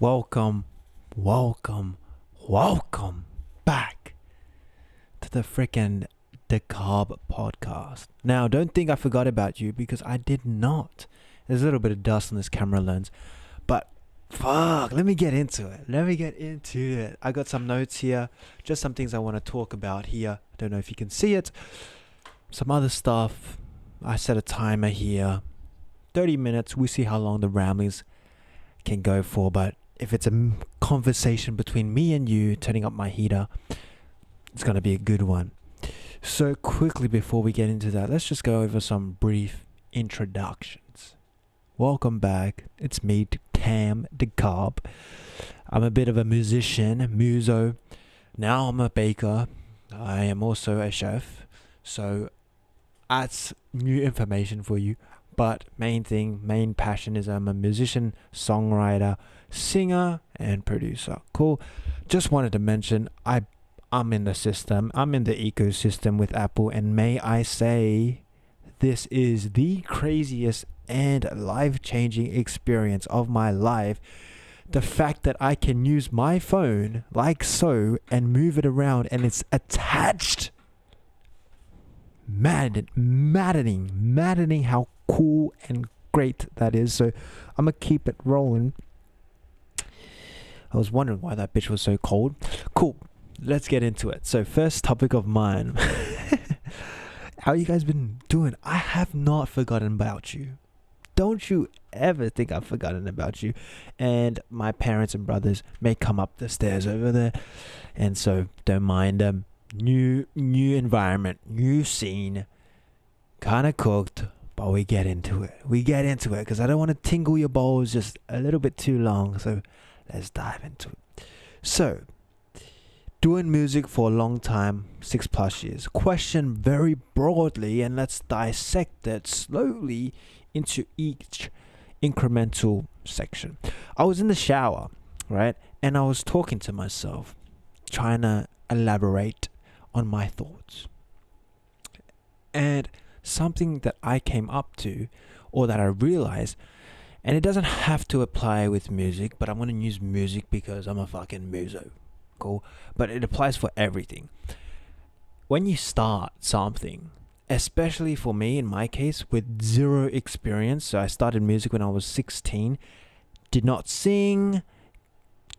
Welcome, welcome, welcome back to the freaking Dacob Podcast. Now, don't think I forgot about you because I did not. There's a little bit of dust on this camera lens, but fuck, let me get into it. I got some notes here, just some things I want to talk about here. I don't know if you can see it. Some other stuff. I set a timer here. 30 minutes. We see how long the ramblings can go for, but if it's a conversation between me and you, turning up my heater, it's going to be a good one. So quickly before we get into that, let's just go over some brief introductions. Welcome back. It's me, Cam Dacob. I'm a bit of a musician, muso. Now I'm a baker. I am also a chef. So that's new information for you. But main passion is I'm a musician, songwriter, singer, and producer. Cool. Just wanted to mention I'm in the system. I'm in the ecosystem with Apple, and may I say, this is the craziest and life-changing experience of my life. The fact that I can use my phone like so and move it around, and it's attached. Maddening how cool and great that is. So I'm gonna keep it rolling. I was wondering why that bitch was so cold. Cool, let's get into it. So first topic of mine. How you guys been doing? I have not forgotten about you. Don't you ever think I've forgotten about you. And my parents and brothers may come up the stairs over there, and so don't mind them. New environment, new scene, kind of cooked, but we get into it because I don't want to tingle your balls just a little bit too long. So let's dive into it. So, doing music for a long time, 6+ years. Question very broadly, and let's dissect it slowly into each incremental section. I was in the shower, right? And I was talking to myself, trying to elaborate on my thoughts. And something that I came up to, or that I realized, and it doesn't have to apply with music, but I'm going to use music because I'm a fucking muso. Cool. But it applies for everything. When you start something, especially for me, in my case, with zero experience, so I started music when I was 16, did not sing,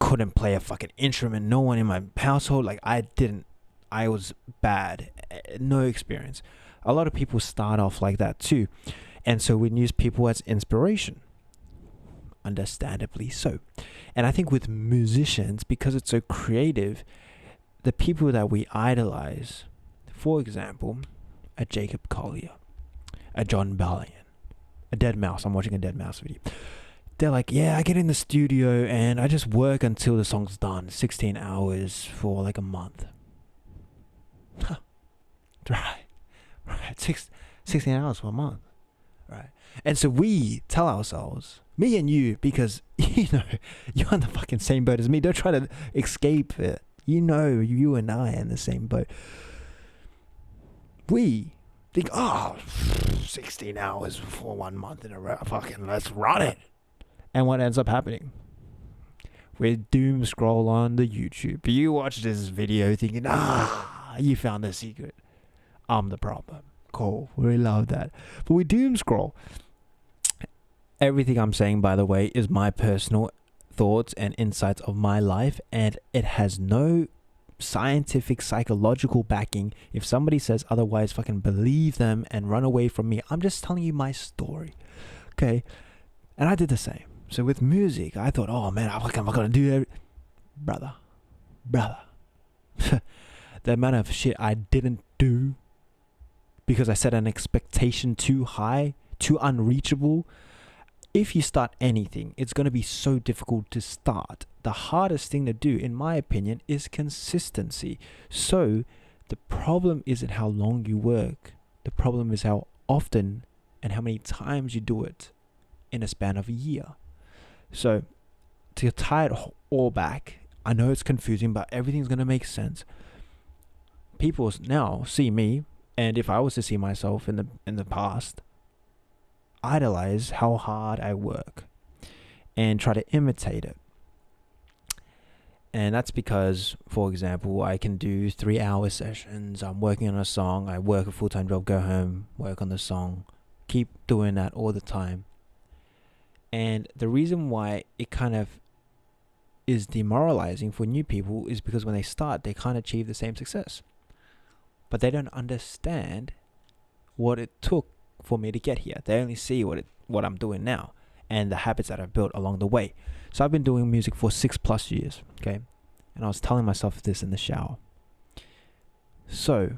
couldn't play a fucking instrument, no one in my household, I was bad, no experience. A lot of people start off like that too. And so we use people as inspiration. Understandably so. And I think with musicians, because it's so creative, the people that we idolize, for example, a Jacob Collier, a John Bellion, a Dead Mouse. I'm watching a Dead Mouse video. They're like, yeah, I get in the studio and I just work until the song's done. 16 hours for like a month. Huh. Right. 16 hours for a month. Right. And so we tell ourselves, me and you, because, you're on the fucking same boat as me. Don't try to escape it. You and I are in the same boat. We think, 16 hours for 1 month in a row. Fucking let's run it. And what ends up happening? We doom scroll on the YouTube. You watch this video thinking, you found the secret. I'm the problem. Cool. We love that. But we doom scroll. Everything I'm saying, by the way, is my personal thoughts and insights of my life, and it has no scientific, psychological backing. If somebody says otherwise, fucking believe them and run away from me. I'm just telling you my story. Okay? And I did the same. So with music, I thought, oh man, I'm gonna do it. Brother. The amount of shit I didn't do because I set an expectation too high, too unreachable. If you start anything, it's going to be so difficult to start. The hardest thing to do, in my opinion, is consistency. So the problem isn't how long you work. The problem is how often and how many times you do it in a span of a year. So to tie it all back, I know it's confusing, but everything's going to make sense. People now see me, and if I was to see myself in the past, idolize how hard I work and try to imitate it. And that's because, for example, I can do 3-hour sessions. I'm working on a song. I work a full-time job, go home, work on the song, keep doing that all the time. And the reason why it kind of is demoralizing for new people is because when they start, they can't achieve the same success. But they don't understand what it took for me to get here. They only see what I'm doing now and the habits that I've built along the way. So I've been doing music for 6+ years, okay? And I was telling myself this in the shower. So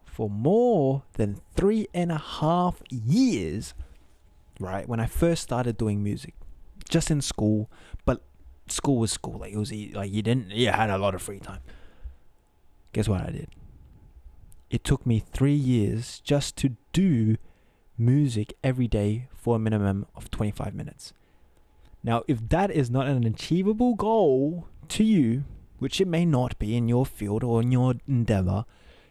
for more than 3.5 years, right, when I first started doing music, just in school, but school was school. Like, it was like you had a lot of free time. Guess what I did? It took me 3 years just to do music every day for a minimum of 25 minutes. Now, if that is not an achievable goal to you, which it may not be in your field or in your endeavor,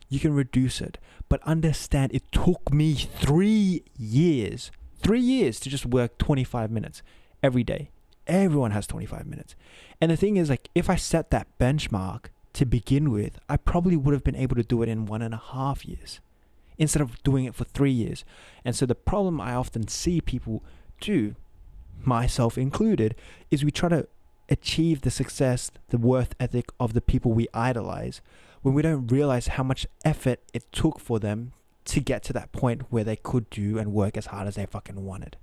you can reduce it. But understand, it took me 3 years. 3 years to just work 25 minutes every day. Everyone has 25 minutes. And the thing is, like, if I set that benchmark to begin with, I probably would have been able to do it in 1.5 years instead of doing it for 3 years. And so the problem I often see people do, myself included, is we try to achieve the success, the worth ethic of the people we idolize when we don't realize how much effort it took for them to get to that point where they could do and work as hard as they fucking wanted.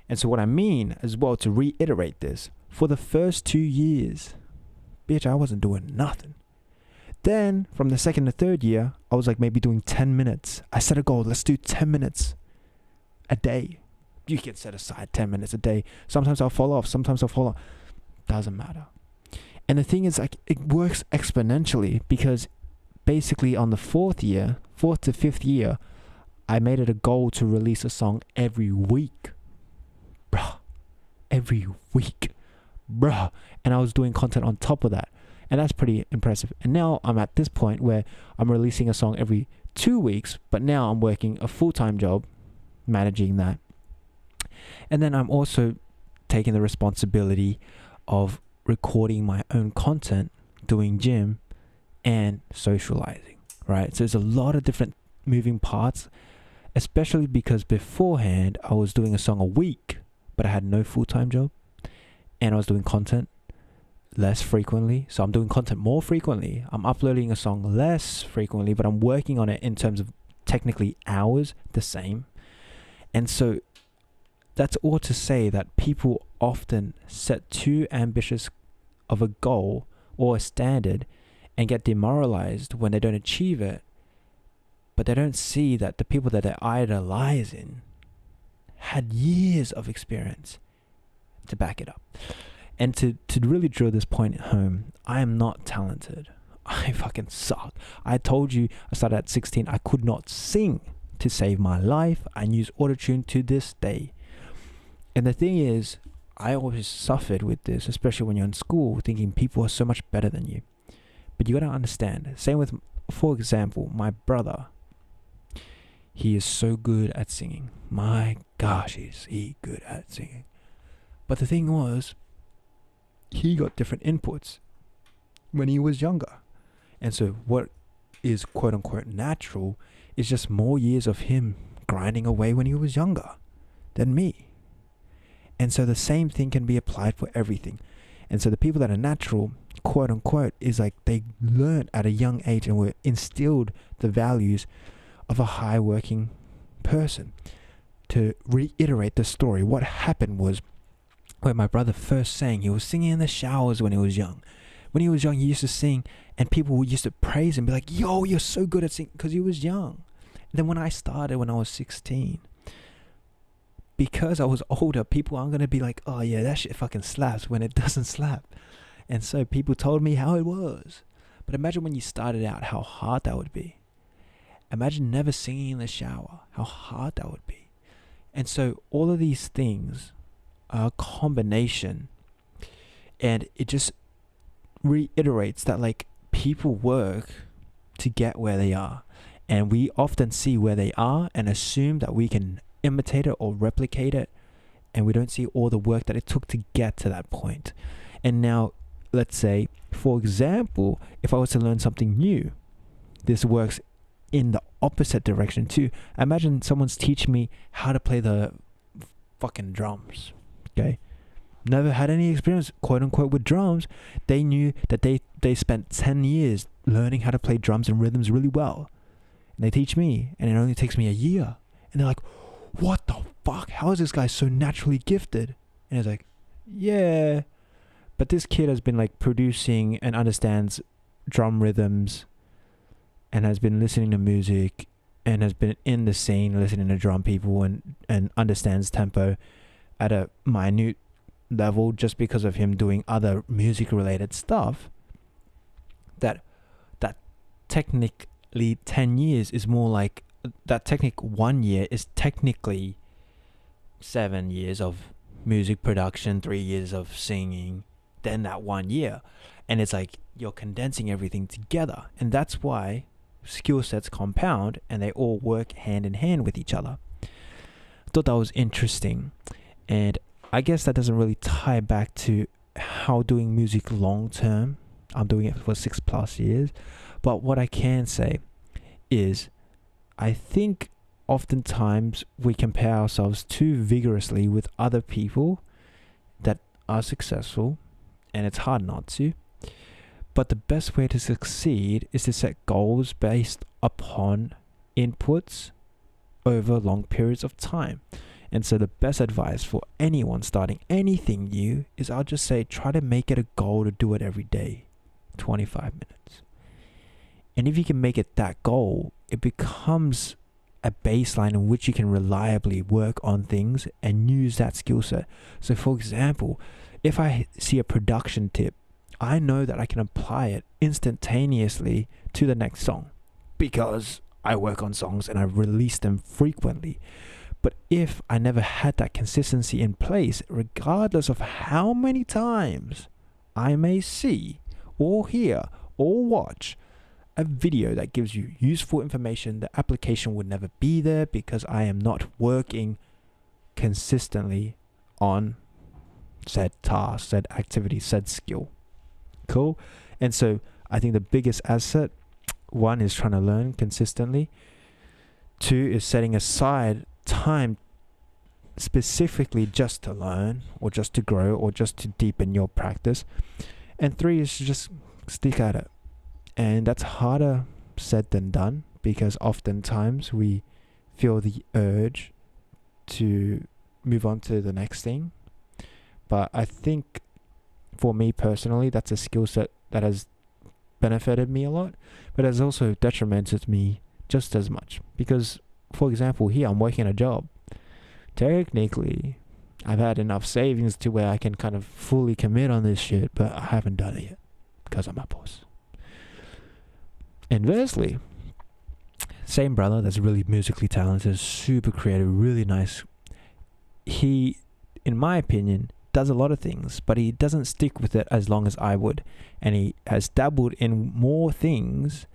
And so what I mean as well, to reiterate this, for the first 2 years, bitch, I wasn't doing nothing. Then from the second to third year, I was like maybe doing 10 minutes. I set a goal, let's do 10 minutes a day. You can set aside 10 minutes a day. Sometimes I'll fall off, sometimes I'll fall off. Doesn't matter. And the thing is, like, it works exponentially because basically on the fourth to fifth year, I made it a goal to release a song every week. Bruh. Every week. Bruh. And I was doing content on top of that. And that's pretty impressive. And now I'm at this point where I'm releasing a song every 2 weeks, but now I'm working a full-time job managing that. And then I'm also taking the responsibility of recording my own content, doing gym, and socializing, right? So there's a lot of different moving parts, especially because beforehand I was doing a song a week, but I had no full-time job, and I was doing content less frequently. So I'm doing content more frequently. I'm uploading a song less frequently, but I'm working on it in terms of technically hours the same. And so that's all to say that people often set too ambitious of a goal or a standard and get demoralized when they don't achieve it. But they don't see that the people that they're idolizing had years of experience to back it up. And to really drill this point home, I am not talented. I fucking suck. I told you I started at 16. I could not sing to save my life. I use autotune to this day. And the thing is, I always suffered with this, especially when you're in school, thinking people are so much better than you. But you got to understand, same with, for example, my brother. He is so good at singing. My gosh, is he good at singing. But the thing was, he got different inputs when he was younger. And so what is quote unquote natural is just more years of him grinding away when he was younger than me. And so the same thing can be applied for everything. And so the people that are natural, quote unquote, is like they learned at a young age and were instilled the values of a high working person. To reiterate the story, what happened was when my brother first sang, he was singing in the showers when he was young. When he was young, he used to sing and people used to praise him, be like, yo, you're so good at singing, because he was young. And then when I started when I was 16, because I was older, people aren't going to be like, oh yeah, that shit fucking slaps when it doesn't slap. And so people told me how it was. But imagine when you started out, how hard that would be. Imagine never singing in the shower, how hard that would be. And so all of these things are a combination, and it just reiterates that like people work to get where they are, and we often see where they are and assume that we can imitate it or replicate it, and we don't see all the work that it took to get to that point. And now let's say, for example, if I was to learn something new, this works in the opposite direction too. Imagine someone's teaching me how to play the fucking drums. Okay, never had any experience, quote unquote, with drums. They knew that they spent 10 years learning how to play drums and rhythms really well. And they teach me, and it only takes me a year. And they're like, what the fuck? How is this guy so naturally gifted? And it's like, yeah, but this kid has been like producing and understands drum rhythms and has been listening to music and has been in the scene listening to drum people and understands tempo at a minute level just because of him doing other music related stuff. That technically 10 years is more like, that technique 1 year is technically 7 years of music production, 3 years of singing, then that 1 year. And it's like you're condensing everything together. And that's why skill sets compound and they all work hand in hand with each other. I thought that was interesting. And I guess that doesn't really tie back to how doing music long term. I'm doing it for 6+ years. But what I can say is, I think oftentimes we compare ourselves too vigorously with other people that are successful, and it's hard not to. But the best way to succeed is to set goals based upon inputs over long periods of time. And so the best advice for anyone starting anything new is, I'll just say, try to make it a goal to do it every day, 25 minutes. And if you can make it that goal, it becomes a baseline in which you can reliably work on things and use that skill set. So for example, if I see a production tip, I know that I can apply it instantaneously to the next song because I work on songs and I release them frequently. But if I never had that consistency in place, regardless of how many times I may see or hear or watch a video that gives you useful information, the application would never be there because I am not working consistently on said task, said activity, said skill. Cool. And so I think the biggest asset, 1 is trying to learn consistently. 2 is setting aside time specifically just to learn or just to grow or just to deepen your practice. And 3 is to just stick at it. And that's harder said than done because oftentimes we feel the urge to move on to the next thing. But I think for me personally, that's a skill set that has benefited me a lot, but has also detrimented me just as much. Because, for example, here I'm working a job. Technically, I've had enough savings to where I can kind of fully commit on this shit, but I haven't done it yet because I'm a boss. Inversely, same brother that's really musically talented, super creative, really nice. He, in my opinion, does a lot of things, but he doesn't stick with it as long as I would. And he has dabbled in more things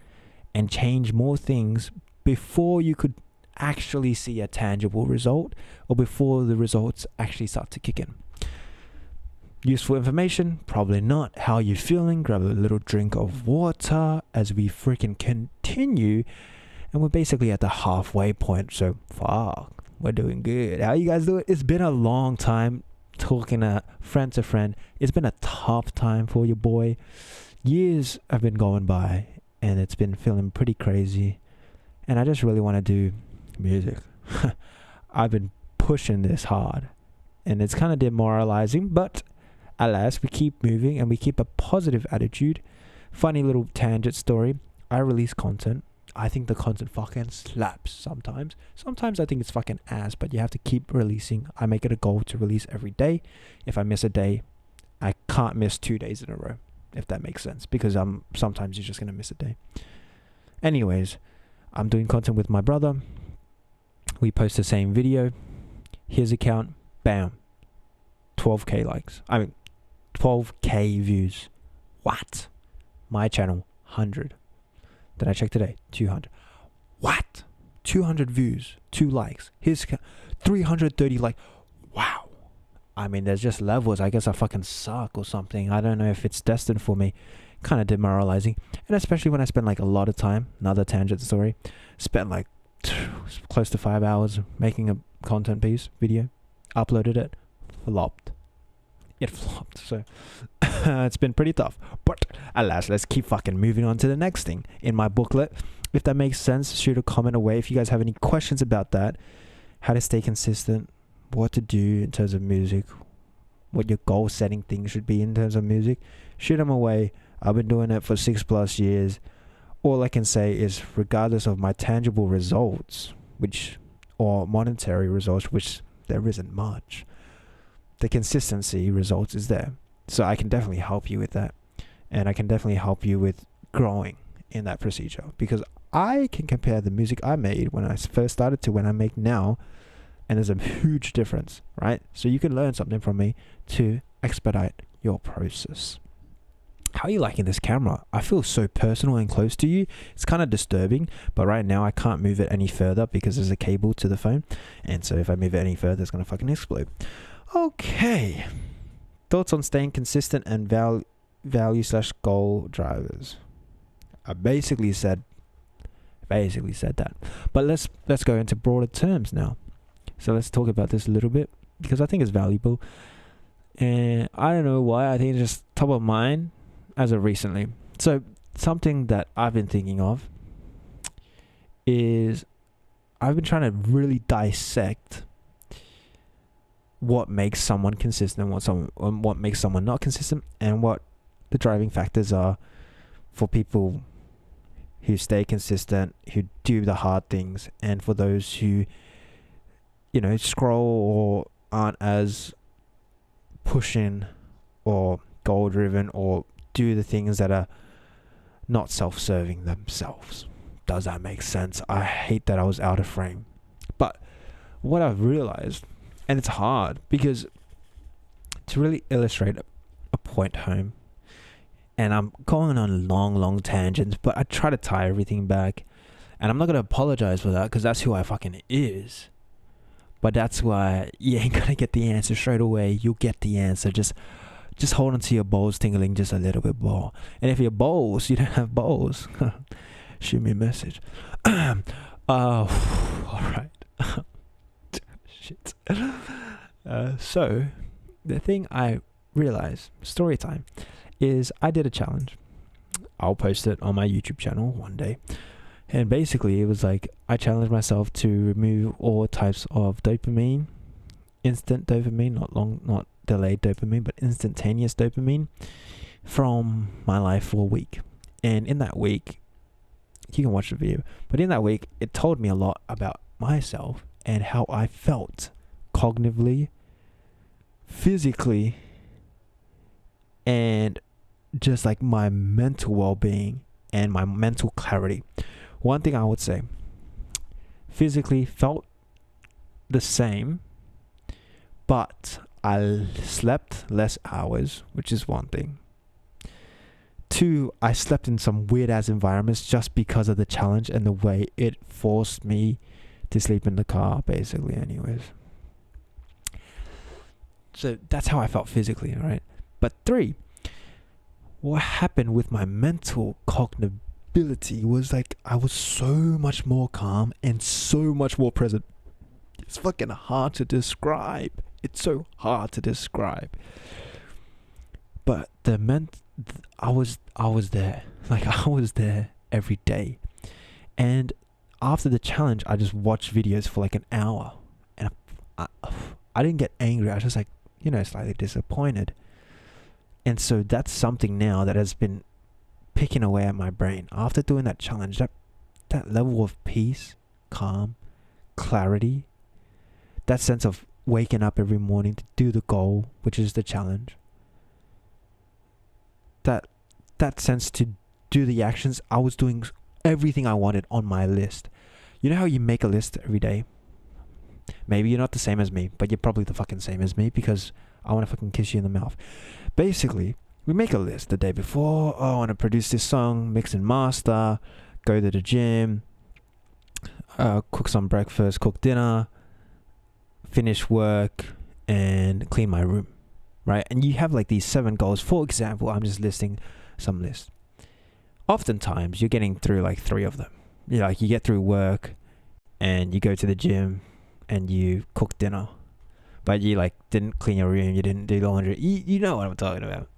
and changed more things before you could actually see a tangible result or before the results actually start to kick in. Useful information? Probably not. How are you feeling? Grab a little drink of water as we freaking continue. And we're basically at the halfway point. So, fuck, we're doing good. How you guys doing? It's been a long time talking to friend. It's been a tough time for your boy. Years have been going by and it's been feeling pretty crazy. And I just really want to do music. I've been pushing this hard and it's kind of demoralizing, but alas, we keep moving and we keep a positive attitude. Funny little tangent story. I release content. I think the content fucking slaps sometimes. Sometimes I think it's fucking ass, but you have to keep releasing. I make it a goal to release every day. If I miss a day, I can't miss 2 days in a row, if that makes sense, because sometimes you're just going to miss a day. Anyways, I'm doing content with my brother. We post the same video. His account, bam, 12k likes. 12k views. What? My channel, 100. Then I checked today, 200. What? 200 views, 2 likes. His 330 likes. Wow. I mean, there's just levels. I guess I fucking suck or something. I don't know if it's destined for me. Kind of demoralizing. And especially when I spend like a lot of time, another tangent story, spent like close to 5 hours making a content piece, video, uploaded it, flopped. It flopped. So it's been pretty tough. But alas, let's keep fucking moving on to the next thing in my booklet. If that makes sense, shoot a comment away if you guys have any questions about that. How to stay consistent, what to do in terms of music, what your goal setting thing should be in terms of music. Shoot them away. I've been doing it for 6+ years. All I can say is, regardless of my tangible results, or monetary results, which there isn't much, the consistency results is there. So I can definitely help you with that. And I can definitely help you with growing in that procedure, because I can compare the music I made when I first started to when I make now, and there's a huge difference, right? So you can learn something from me to expedite your process. How are you liking this camera? I feel so personal and close to you. It's kind of disturbing, but right now I can't move it any further because there's a cable to the phone, and so if I move it any further, it's gonna fucking explode. Okay, thoughts on staying consistent and value/goal drivers. I basically said that, but let's go into broader terms now. So let's talk about this a little bit, because I think it's valuable, and I don't know why. I think it's just top of mind as of recently. So something that I've been thinking of is I've been trying to really dissect what makes someone consistent, what makes someone not consistent, and what the driving factors are for people who stay consistent, who do the hard things, and for those who, scroll or aren't as pushing or goal driven, or do the things that are not self-serving themselves. Does that make sense? I hate that I was out of frame. But what I've realized, and it's hard because to really illustrate a point home, and I'm going on long tangents, but I try to tie everything back, and I'm not going to apologize for that, because that's who I fucking is. But that's why you ain't going to get the answer straight away. You'll get the answer. Just hold on to your balls tingling just a little bit more. And if your balls, you don't have balls, shoot me a message. All right. Shit. So the thing I realized, story time, is I did a challenge. I'll post it on my YouTube channel one day. And basically it was like, I challenged myself to remove all types of dopamine, instant dopamine, not delayed dopamine, but instantaneous dopamine from my life for a week. And in that week, you can watch the video, but in that week, it told me a lot about myself and how I felt cognitively, physically, and just like my mental well-being and my mental clarity. One thing I would say, physically felt the same, but I slept less hours, which is one thing. 2, I slept in some weird ass environments just because of the challenge and the way it forced me to sleep in the car, basically, anyways. So that's how I felt physically, right? But 3, what happened with my mental cognibility was like, I was so much more calm and so much more present. It's fucking hard to describe. It's so hard to describe. But I was there. Like, I was there every day. And after the challenge, I just watched videos for like an hour. And I didn't get angry. I was just like, slightly disappointed. And so that's something now that has been picking away at my brain. After doing that challenge, that level of peace, calm, clarity, that sense of waking up every morning to do the goal, which is the challenge, that sense to do the actions. I was doing everything I wanted on my list. You know how you make a list every day? Maybe you're not the same as me, but you're probably the fucking same as me, because I want to fucking kiss you in the mouth. Basically, we make a list the day before. Oh, I want to produce this song, mix and master, go to the gym, cook some breakfast, cook dinner, finish work, and clean my room, right? And you have like these 7 goals. For example, I'm just listing some lists. Oftentimes, you're getting through like 3 of them. You get through work and you go to the gym and you cook dinner, but you like didn't clean your room, you didn't do laundry. You know what I'm talking about.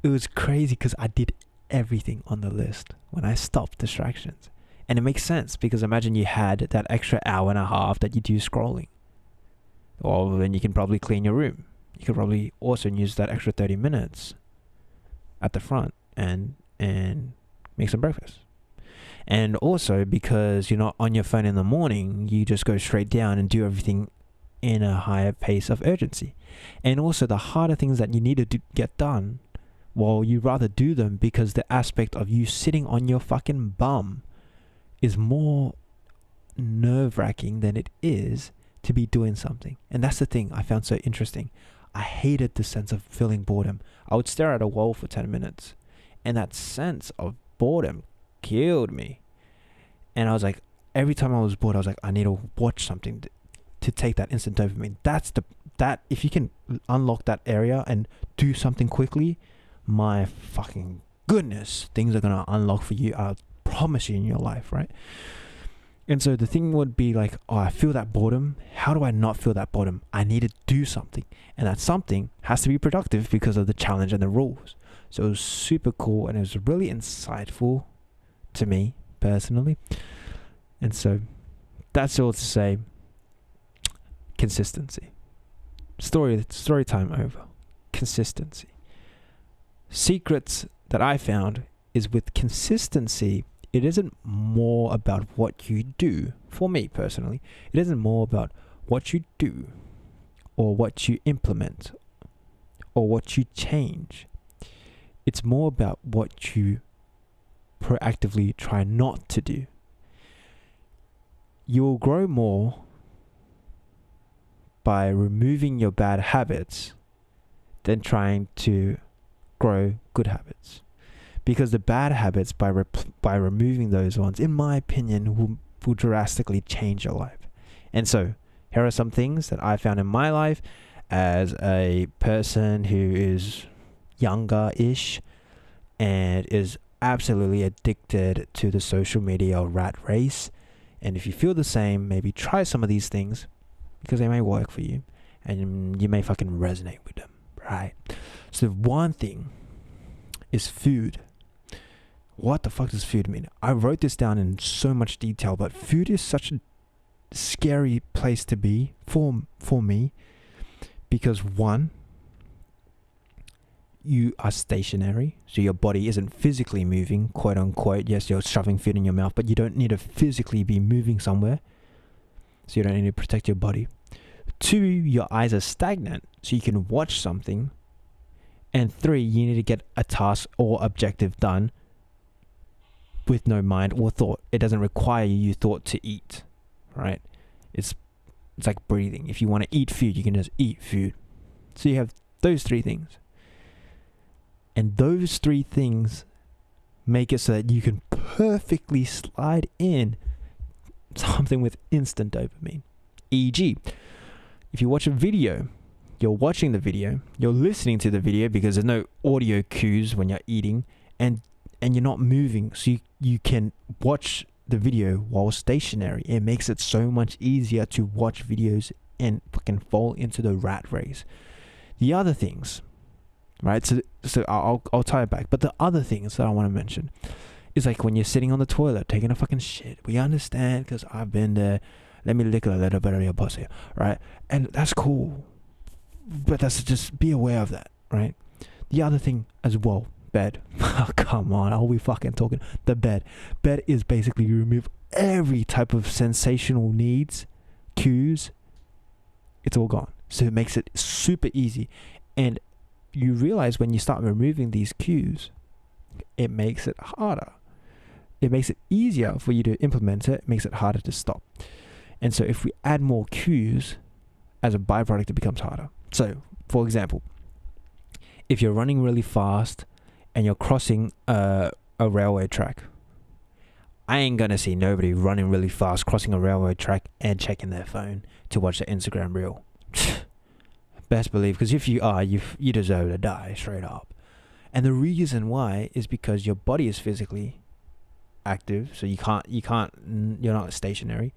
It was crazy because I did everything on the list when I stopped distractions. And it makes sense because imagine you had that extra hour and a half that you do scrolling. Or then you can probably clean your room. You could probably also use that extra 30 minutes at the front and make some breakfast. And also because you're not on your phone in the morning, you just go straight down and do everything in a higher pace of urgency. And also the harder things that you need to get done, well, you rather do them because the aspect of you sitting on your fucking bum is more nerve-wracking than it is to be doing something. And that's the thing I found so interesting. I hated the sense of feeling boredom. I would stare at a wall for 10 minutes and that sense of boredom killed me. And I was like, every time I was bored, I was like, I need to watch something to take that instant dopamine. That if you can unlock that area and do something quickly, my fucking goodness, things are gonna unlock for you. I promise you in your life, right? And so the thing would be like, oh, I feel that boredom. How do I not feel that boredom? I need to do something, and that something has to be productive because of the challenge and the rules. So it was super cool, and it was really insightful to me personally. And so that's all to say. Consistency. Story time over. Consistency. Secrets that I found is with consistency, it isn't more about what you do. For me personally, it isn't more about what you do or what you implement or what you change. It's more about what you proactively try not to do. You will grow more by removing your bad habits than trying to grow good habits. Because the bad habits, by removing those ones, in my opinion, will drastically change your life. And so, here are some things that I found in my life as a person who is younger-ish and is absolutely addicted to the social media rat race. And if you feel the same, maybe try some of these things because they may work for you and you may fucking resonate with them, right? So one thing is food. What the fuck does food mean? I wrote this down in so much detail, but food is such a scary place to be for me because one, you are stationary, so your body isn't physically moving, quote unquote. Yes, you're shoving food in your mouth, but you don't need to physically be moving somewhere, so you don't need to protect your body. 2, your eyes are stagnant, so you can watch something. And 3, you need to get a task or objective done with no mind or thought. It doesn't require you thought to eat, right? It's like breathing. If you want to eat food, you can just eat food. So you have those 3 things. And those 3 things make it so that you can perfectly slide in something with instant dopamine. E.g., if you watch a video, you're watching the video, you're listening to the video because there's no audio cues when you're eating, and you're not moving, so you can watch the video while stationary. It makes it so much easier to watch videos and fucking fall into the rat race. The other things, right? So I'll tie it back. But the other things that I want to mention is like when you're sitting on the toilet taking a fucking shit. We understand because I've been there. Let me lick a little bit of your pussy, right? And that's cool. But that's just be aware of that, right? The other thing as well, bed. Oh, come on, are we fucking talking? The bed. Bed is basically you remove every type of sensational needs, cues. It's all gone. So it makes it super easy. And you realize when you start removing these cues, it makes it harder. It makes it easier for you to implement it. It makes it harder to stop. And so if we add more cues, as a byproduct, it becomes harder. So, for example, if you're running really fast and you're crossing a railway track, I ain't gonna see nobody running really fast, crossing a railway track and checking their phone to watch the Instagram reel. Best believe, because if you are, you deserve to die straight up. And the reason why is because your body is physically active, so you're not stationary.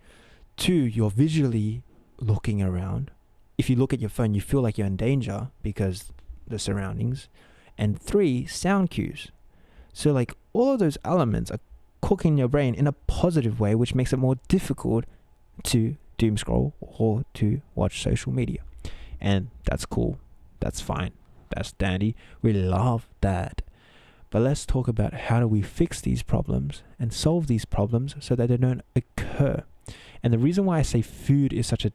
2, you're visually looking around. If you look at your phone, you feel like you're in danger because the surroundings. And 3, sound cues. So like all of those elements are cooking your brain in a positive way, which makes it more difficult to doom scroll or to watch social media. And that's cool. That's fine. That's dandy. We love that. But let's talk about how do we fix these problems and solve these problems so that they don't occur. And the reason why I say food is such a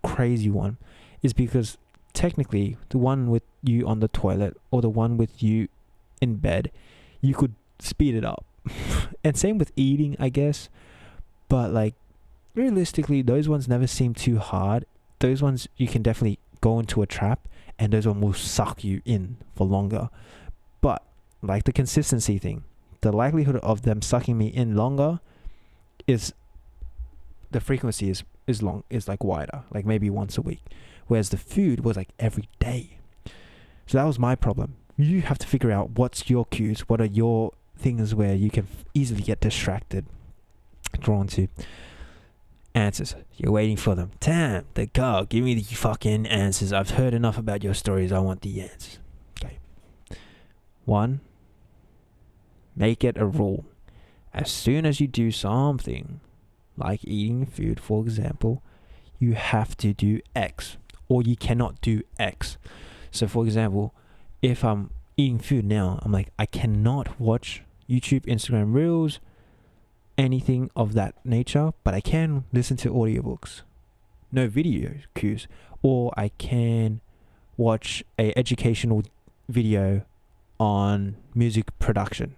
crazy one is because technically the one with you on the toilet or the one with you in bed, you could speed it up. And same with eating, I guess. But like realistically, those ones never seem too hard. Those ones you can definitely go into a trap, and those ones will suck you in for longer. But like the consistency thing, the likelihood of them sucking me in longer is the frequency is like wider, like maybe once a week. Whereas the food was like every day. So that was my problem. You have to figure out what's your cues, what are your things where you can easily get distracted, drawn to answers. You're waiting for them. Damn, the girl, give me the fucking answers. I've heard enough about your stories. I want the answers. Okay. 1, make it a rule. As soon as you do something, like eating food, for example, you have to do X, or you cannot do X. So, for example, if I'm eating food now, I'm like, I cannot watch YouTube, Instagram Reels, anything of that nature, but I can listen to audiobooks. No video cues. Or I can watch a educational video on music production.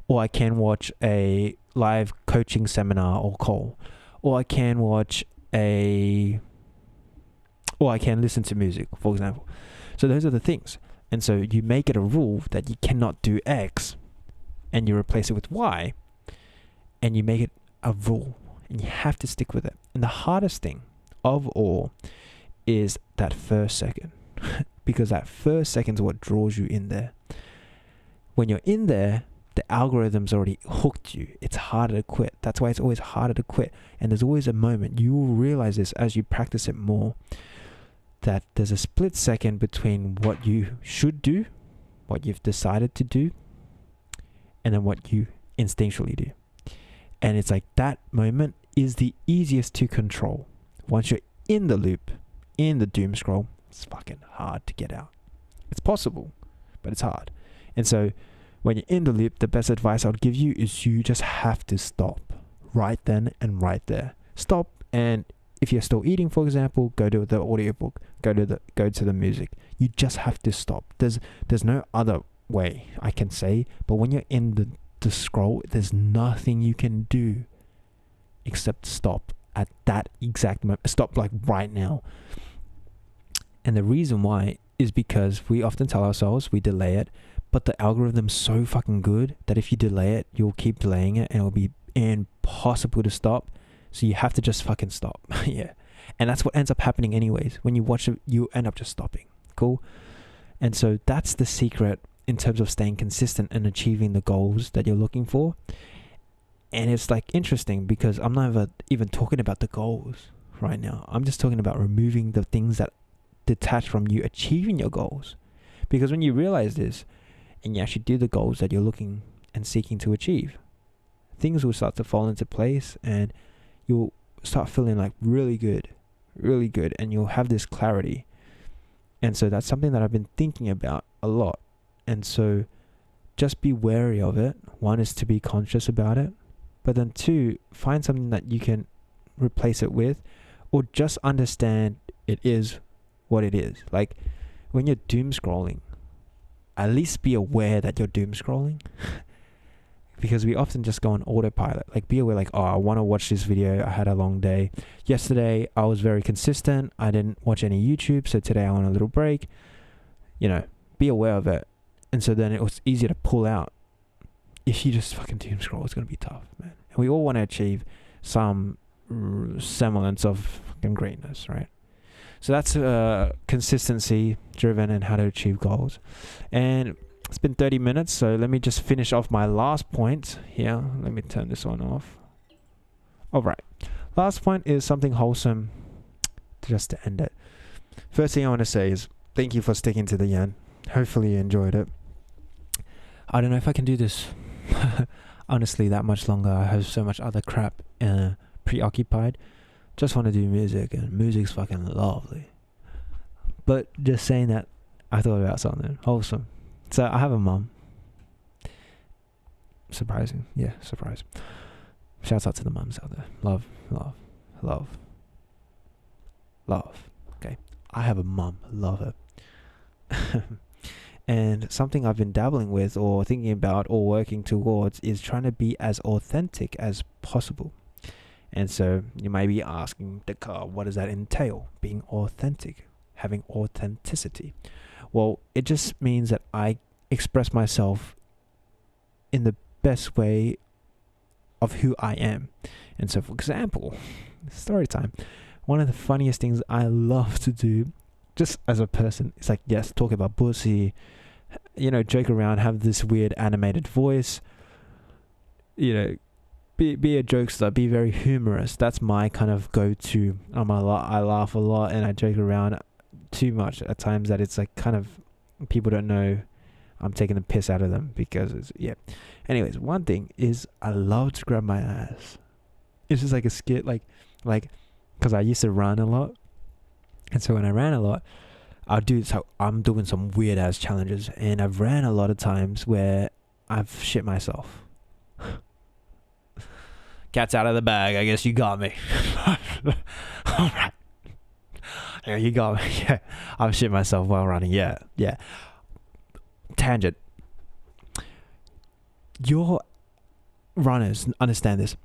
Or I can watch a live coaching seminar or call. Or I can listen to music, for example. So those are the things. And so you make it a rule that you cannot do X, and you replace it with Y, and you make it a rule, and you have to stick with it. And the hardest thing of all is that first second, because that first second is what draws you in there. When you're in there, the algorithm's already hooked you. It's harder to quit. That's why it's always harder to quit. And there's always a moment, you will realize this as you practice it more, that there's a split second between what you should do, what you've decided to do, and then what you instinctually do. And it's like that moment is the easiest to control. Once you're in the loop, in the doom scroll, it's fucking hard to get out. It's possible, but it's hard. And so when you're in the loop, the best advice I would give you is you just have to stop right then and right there. Stop, and if you're still eating, for example, go to the audiobook, go to the music. You just have to stop. There's no other way I can say, but when you're in the scroll, there's nothing you can do except stop at that exact moment. Stop like right now. And the reason why is because we often tell ourselves we delay it, but the algorithm's so fucking good that if you delay it, you'll keep delaying it and it'll be impossible to stop. So you have to just fucking stop. Yeah. And that's what ends up happening anyways. When you watch it, you end up just stopping. Cool. And so that's the secret in terms of staying consistent and achieving the goals that you're looking for. And it's like interesting because I'm not even talking about the goals right now. I'm just talking about removing the things that detach from you achieving your goals. Because when you realize this and you actually do the goals that you're looking and seeking to achieve, things will start to fall into place and you'll start feeling like really good, and you'll have this clarity. And so that's something that I've been thinking about a lot. And so just be wary of it. 1 is to be conscious about it, but then 2, find something that you can replace it with, or just understand it is what it is. Like when you're doom scrolling, at least be aware that you're doom scrolling. Because we often just go on autopilot. Like be aware, like, oh, I want to watch this video. I had a long day. Yesterday, I was very consistent. I didn't watch any YouTube. So today I want a little break. You know, be aware of it. And so then it was easier to pull out. If you just fucking doom scroll, it's going to be tough, man. And we all want to achieve some semblance of fucking greatness, right? So that's consistency driven and how to achieve goals. And it's been 30 minutes, so let me just finish off my last point here. Let me turn this one off. All right. Last point is something wholesome just to end it. First thing I want to say is thank you for sticking to the end. Hopefully you enjoyed it. I don't know if I can do this honestly that much longer. I have so much other crap preoccupied. Just want to do music, and music's fucking lovely. But just saying that, I thought about something wholesome. So I have a mum. Surprising. Yeah, surprise. Shouts out to the mums out there. Love, love, love, love. Okay. I have a mum. Love her. And something I've been dabbling with or thinking about or working towards is trying to be as authentic as possible. And so you may be asking, Dacob, what does that entail? Being authentic, having authenticity. Well, it just means that I express myself in the best way of who I am. And so, for example, story time. One of the funniest things I love to do, just as a person, is like, yes, talk about pussy, joke around, have this weird animated voice, be a jokester, be very humorous. That's my kind of go-to. I laugh a lot and I joke around too much at times that it's like kind of people don't know I'm taking the piss out of them because it's, yeah. Anyways, one thing is I love to grab my ass. It's just like a skit, like, because I used to run a lot. And so when I ran a lot, I'm doing some weird ass challenges, and I've ran a lot of times where I've shit myself. Cat's out of the bag. I guess you got me. All right. Yeah, you got me. Yeah, I've shit myself while running. Yeah. Tangent. Your runners understand this.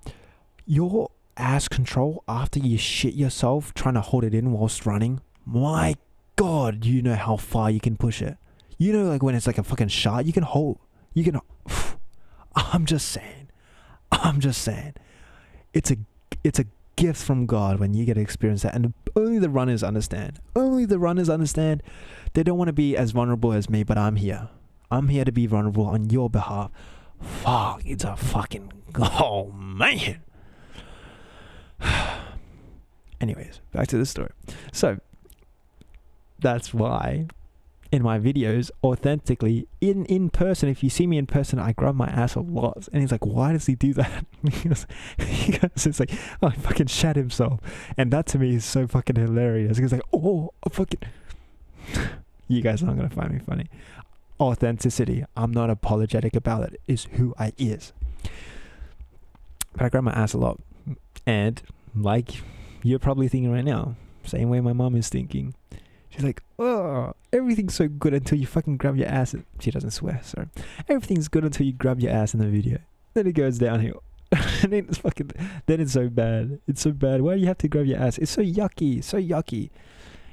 Your ass control after you shit yourself, trying to hold it in whilst running. My God, you know how far you can push it. Like when it's like a fucking shot, you can hold. I'm just saying. It's a gift from God when you get to experience that, and only the runners understand. They don't want to be as vulnerable as me, but I'm here. I'm here to be vulnerable on your behalf. Fuck, it's a fucking, oh man. Anyways, back to the story. So that's why in my videos, authentically, in person, if you see me in person, I grab my ass a lot. And he's like, why does he do that? because it's like, oh, he fucking shat himself. And that to me is so fucking hilarious. He's like, oh, I fucking... You guys aren't going to find me funny. Authenticity. I'm not apologetic about it. It's who I is. But I grab my ass a lot. And like you're probably thinking right now, same way my mom is thinking. She's like, oh, everything's so good until you fucking grab your ass. She doesn't swear, so everything's good until you grab your ass in the video. Then it goes downhill. And then it's so bad. It's so bad. Why do you have to grab your ass? It's so yucky.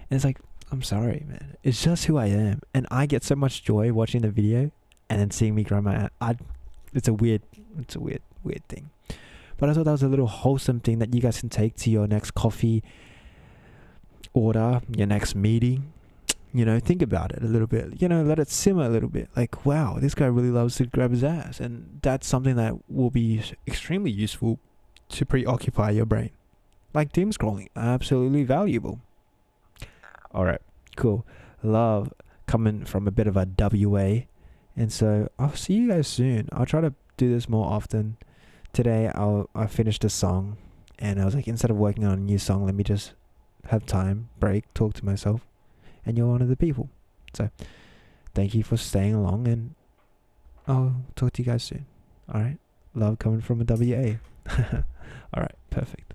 And it's like, I'm sorry, man. It's just who I am. And I get so much joy watching the video and then seeing me grab my ass. It's a weird thing. But I thought that was a little wholesome thing that you guys can take to your next coffee order, your next meeting. Think about it a little bit. Let it simmer a little bit. Like, wow, this guy really loves to grab his ass. And that's something that will be extremely useful to preoccupy your brain. Like doom scrolling, absolutely valuable. All right, cool. Love coming from a bit of a WA. And so I'll see you guys soon. I'll try to do this more often. Today I finished a song and I was like, instead of working on a new song, let me just have time, break, talk to myself, and you're one of the people. So thank you for staying along, and I'll talk to you guys soon. All right, love coming from a WA. All right, perfect.